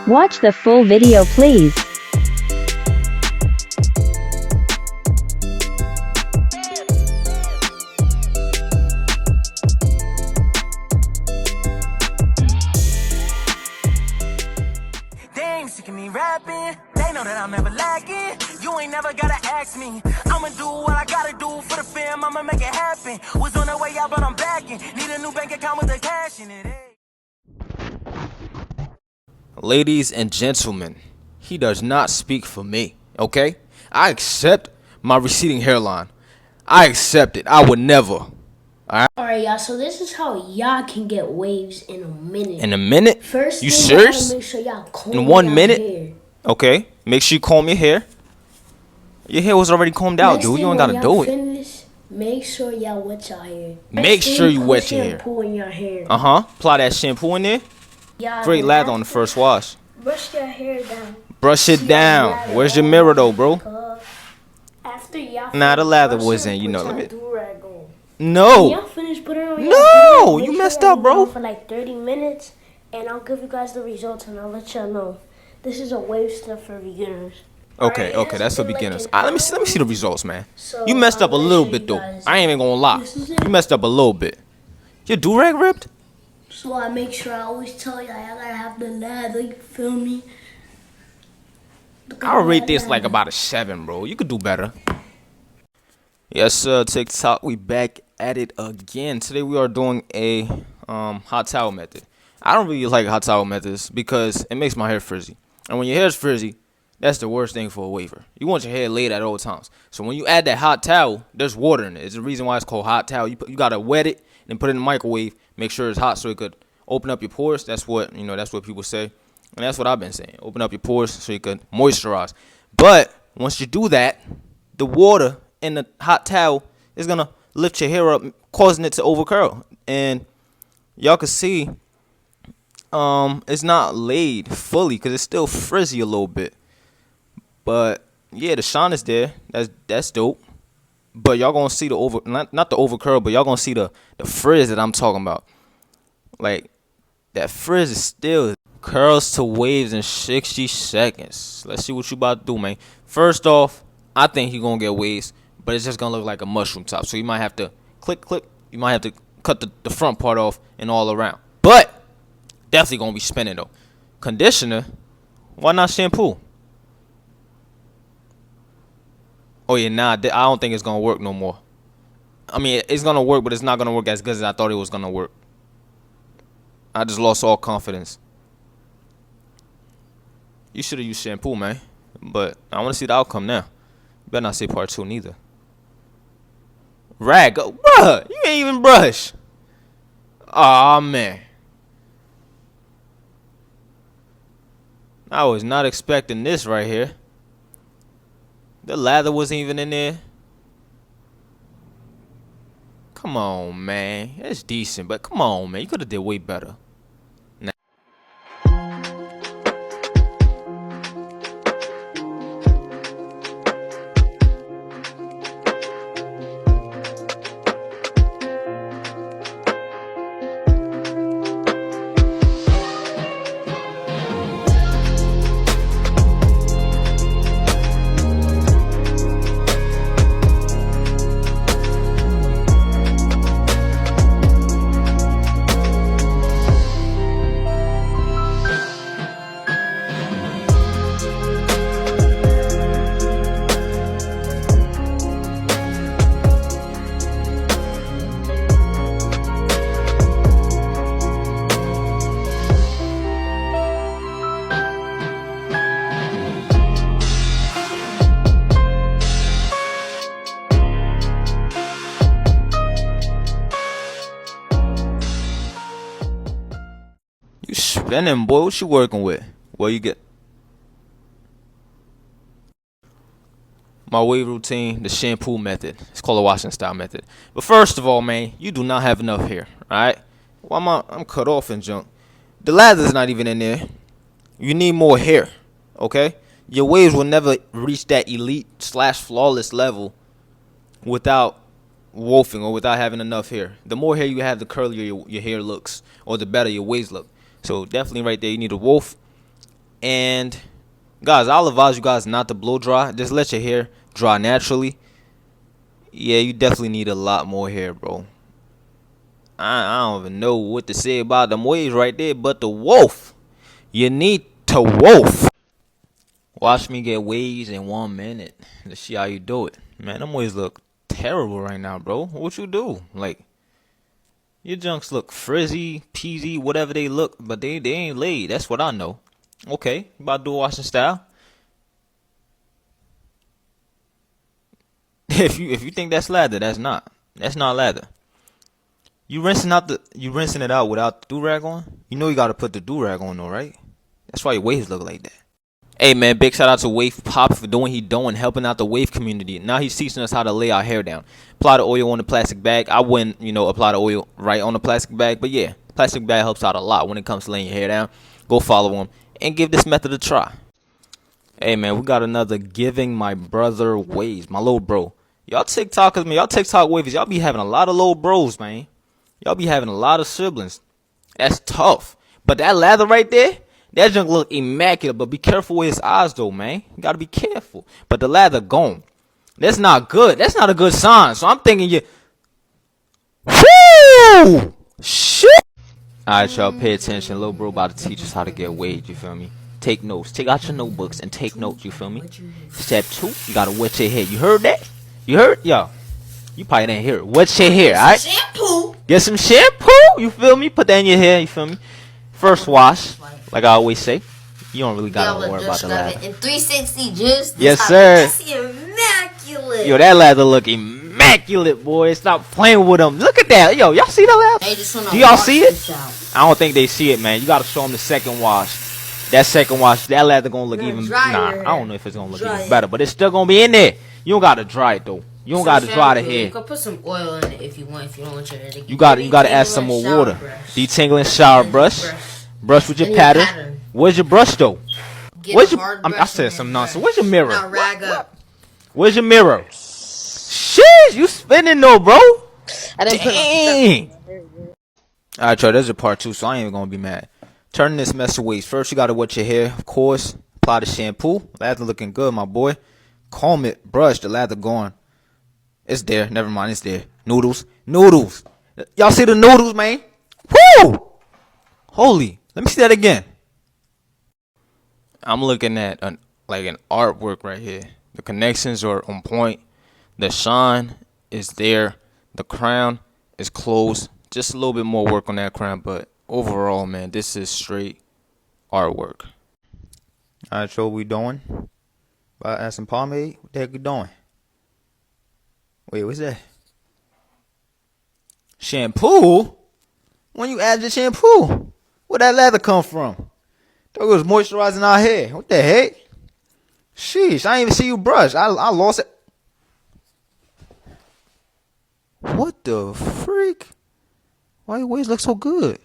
Watch the full video please. Dang, sick of me rapping. They know that I'm never lacking. You ain't never gotta ask me. I'ma do what I gotta do for the fam. I'ma make it happen. Was on the way out, but I'm backing. Need a new bank account with the cash in it. Ladies and gentlemen, he does not speak for me, okay? I accept my receding hairline. I accept it. I would never. Alright, y'all, so this is how y'all can get waves in a minute. In a minute? First You thing, y'all gotta serious? make sure y'all comb In 1 y'all minute? hair. Okay. Make sure you comb your hair. Your hair was already combed out, Next dude. thing, You don't when gotta y'all do it. finish, make sure y'all wet your hair. Make Next sure thing, you put wet your hair. shampoo in your hair. Apply that shampoo in there. Y'all Great will lather have on the to first wash. Brush your hair down. Brush it down. Where's your mirror though, bro? After y'all Nah, the finish lather brushing, was in, you put know, your let me- do-rag on. When No. y'all finish putting it on your No, do-rag, make you sure messed y'all up, bro. leave it on for like 30 minutes, and I'll give you guys the results, and I'll let y'all know. This is a wave stuff for beginners. Okay, Alright, okay, it that's for has been like beginners. an Let me see hour. the results, man. So, You messed up a let me little show bit you though. guys. I ain't even gonna lie. This is it. You messed up a little bit. Your do-rag ripped? So I make sure I always tell y'all, y'all gotta have the lather, you feel me? Look at I would all rate that this like lather. about a 7, bro. You could do better. Yes, sir. TikTok, we back at it again. Today we are doing a hot towel method. I don't really like hot towel methods because it makes my hair frizzy. And when your hair's frizzy, that's the worst thing for a waver. You want your hair laid at all times. So when you add that hot towel, there's water in it. It's the reason why it's called hot towel. You gotta wet it and put it in the microwave. Make sure it's hot so it could open up your pores. That's what that's what people say. And that's what I've been saying. Open up your pores so you could moisturize. But once you do that, the water in the hot towel is gonna lift your hair up, causing it to overcurl. And y'all can see it's not laid fully because it's still frizzy a little bit. But yeah, the shine is there. That's dope. But y'all gonna see the not the overcurl, but y'all gonna see the frizz that I'm talking about. Like that frizz is still curls to waves in 60 seconds. Let's see what you about to do, man. First off, I think he gonna get waves, but it's just gonna look like a mushroom top. So you might have to click. You might have to cut the front part off and all around. But definitely gonna be spinning though. Conditioner, why not shampoo? Oh yeah, nah, I don't think it's gonna work no more. I mean, it's gonna work, but it's not gonna work as good as I thought it was gonna work. I just lost all confidence. You should have used shampoo, man. But I want to see the outcome now. You better not say part 2 neither. Rag, bruh, you ain't even brush. Aw, man. I was not expecting this right here. The lather wasn't even in there. Come on, man. It's decent, but come on, man. You could have did way better. You spinning, boy. What you working with? Well, you get my wave routine, the shampoo method. It's called a washing style method. But first of all, man, you do not have enough hair. All right? Well, I'm cut off and junk. The lather's not even in there. You need more hair. Okay? Your waves will never reach that elite / flawless level without wolfing or without having enough hair. The more hair you have, the curlier your hair looks, or the better your waves look. So definitely right there, you need a wolf. And guys, I'll advise you guys not to blow dry. Just let your hair dry naturally. Yeah, you definitely need a lot more hair, bro. I don't even know what to say about them waves right there, but the wolf. You need to wolf. Watch me get waves in 1 minute. Let's see how you do it. Man, them waves look terrible right now, bro. What you do? Like, your junks look frizzy, peasy, whatever they look, but they ain't laid. That's what I know. Okay, you about to do a washing style. If you think that's lather, that's not. That's not lather. You rinsing it out without the do-rag on? You know you gotta put the do-rag on though, right? That's why your waves look like that. Hey man, big shout out to Wave Pop for doing what he doing, helping out the wave community. Now he's teaching us how to lay our hair down. Apply the oil on the plastic bag. I wouldn't, apply the oil right on the plastic bag, but yeah, plastic bag helps out a lot when it comes to laying your hair down. Go follow him and give this method a try. Hey man, we got another giving my brother waves, my little bro. Y'all TikTokers, man, y'all TikTok waves, y'all be having a lot of little bros, man. Y'all be having a lot of siblings. That's tough. But that lather right there, that junk look immaculate, but be careful with his eyes though, man. You gotta be careful. But the lather gone. That's not good. That's not a good sign. So I'm thinking you. Woo! Shit! Alright, y'all, pay attention. Little bro about to teach us how to get waves, you feel me? Take notes. Take out your notebooks and take notes, you feel me? Step 2, you gotta wet your hair. You heard that? You heard? Yo. You probably didn't hear it. Wet your hair, alright? Shampoo. Get some shampoo, you feel me? Put that in your hair, you feel me? First wash, like I always say. You don't really gotta worry about the lather. And 360 juice. Yes, sir. That's immaculate. Yo, that lather look immaculate, boy. Stop playing with them. Look at that. Yo, y'all see the lather? Do y'all see it? I don't think they see it, man. You gotta show them the second wash. That second wash, that lather gonna look even. Nah, I don't know if it's gonna look even better, but it's still gonna be in there. You don't gotta dry it though. You don't gotta dry the hair. You can put some oil in it if you want. If you don't want your hair to get. You gotta add some more water. Detangling shower brush. Brush with your pattern. Where's your brush though? Where's your? I said some nonsense. Where's your mirror? Now rag up. Where's your mirror? Shit, you spinning though, bro. Dang. Alright, y'all, there's a part 2, so I ain't even gonna be mad. Turning this mess away. First, you gotta wet your hair, of course. Apply the shampoo. Lather looking good, my boy. Comb it, brush, the lather gone. It's there. Never mind, it's there. Noodles. Y'all see the noodles, man? Woo! Holy. Let me see that again. I'm looking at an artwork right here. The connections are on point. The shine is there. The crown is closed. Just a little bit more work on that crown, but overall, man, this is straight artwork. Alright, so what we doing? About add some pomade? What the heck we doing? Wait, what's that? Shampoo? When you add your shampoo? Where'd that lather come from? Thought it was moisturizing our hair. What the heck? Sheesh, I didn't even see you brush. I lost it. What the freak? Why your waves look so good?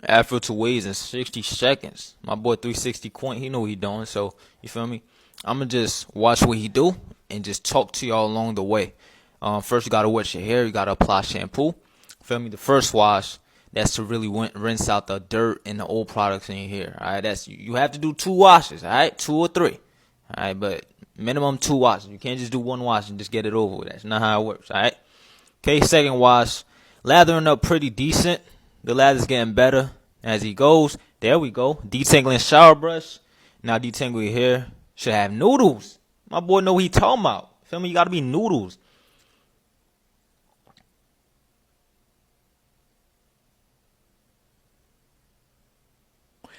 Afro to waves in 60 seconds. My boy 360 Quint, he know what he doing. So, you feel me? I'ma just watch what he do and just talk to y'all along the way. First, you gotta wet your hair. You gotta apply shampoo. Feel me? The first wash, that's to really rinse out the dirt and the old products in your hair. All right, that's you have to do 2 washes. All right, 2 or 3. All right, but minimum 2 washes. You can't just do 1 wash and just get it over with. That's not how it works. All right. Okay, second wash, lathering up pretty decent. The lather's getting better as he goes. There we go. Detangling shower brush. Now detangle your hair. Should have noodles. My boy know what he talking about. Feel me? You gotta be noodles.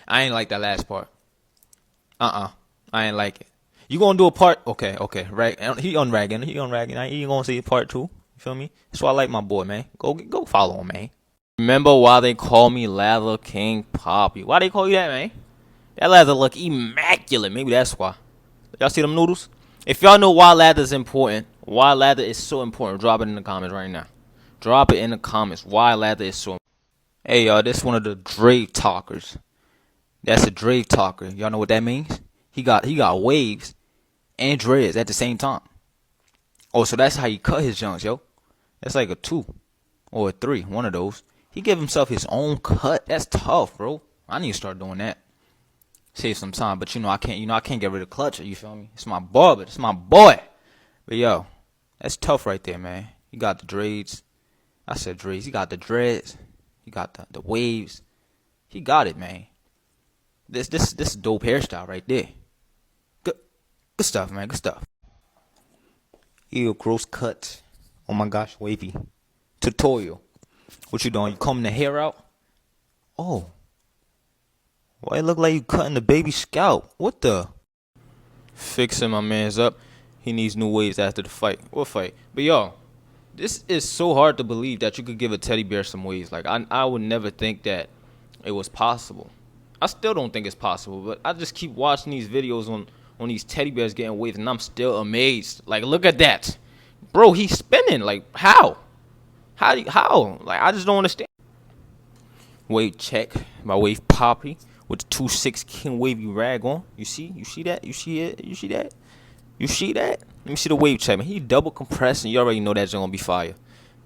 I ain't like that last part. I ain't like it. You gonna do a part? Okay. Rag. He unragging. I ain't gonna see part 2. You feel me? That's why I like my boy, man. Go follow him, man. Remember why they call me Lather King Poppy? Why they call you that, man? That lather look immaculate. Maybe that's why. Y'all see them noodles? If y'all know why lather is important, why lather is so important, drop it in the comments right now. Drop it in the comments. Why lather is so important. Hey, y'all, this one of the Drave talkers. That's a Drave talker. Y'all know what that means? He got waves and dreads at the same time. Oh, so that's how he cut his junks, yo. That's like a 2 or a 3, one of those. He gave himself his own cut. That's tough, bro. I need to start doing that. save some time. But I can't get rid of Clutch. You feel me? It's my boy, but it's my boy. But yo, that's tough right there, man. You got the dreads. I said dreads. He got the dreads. He got the waves. He got it, man. This dope hairstyle right there. Good stuff, man. Good stuff. Ew, gross cut. Oh my gosh, wavy. Tutorial. What you doing? You combing the hair out? Oh. Why it look like you cutting the baby's scalp? What the? Fixing my man's up. He needs new waves after the fight. What fight? But yo, this is so hard to believe that you could give a teddy bear some waves. Like I would never think that it was possible. I still don't think it's possible, but I just keep watching these videos on these teddy bears getting waves, and I'm still amazed. Like, look at that. Bro, he's spinning. Like, how? How? Like, I just don't understand. Wave check by Wave Poppy with the 2-6 King Wavy rag on. You see that? You see it? You see that? You see that? Let me see the wave check, man. He double compressed, and you already know that's gonna be fire.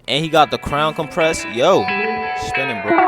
And he got the crown compressed. Yo, spinning, bro.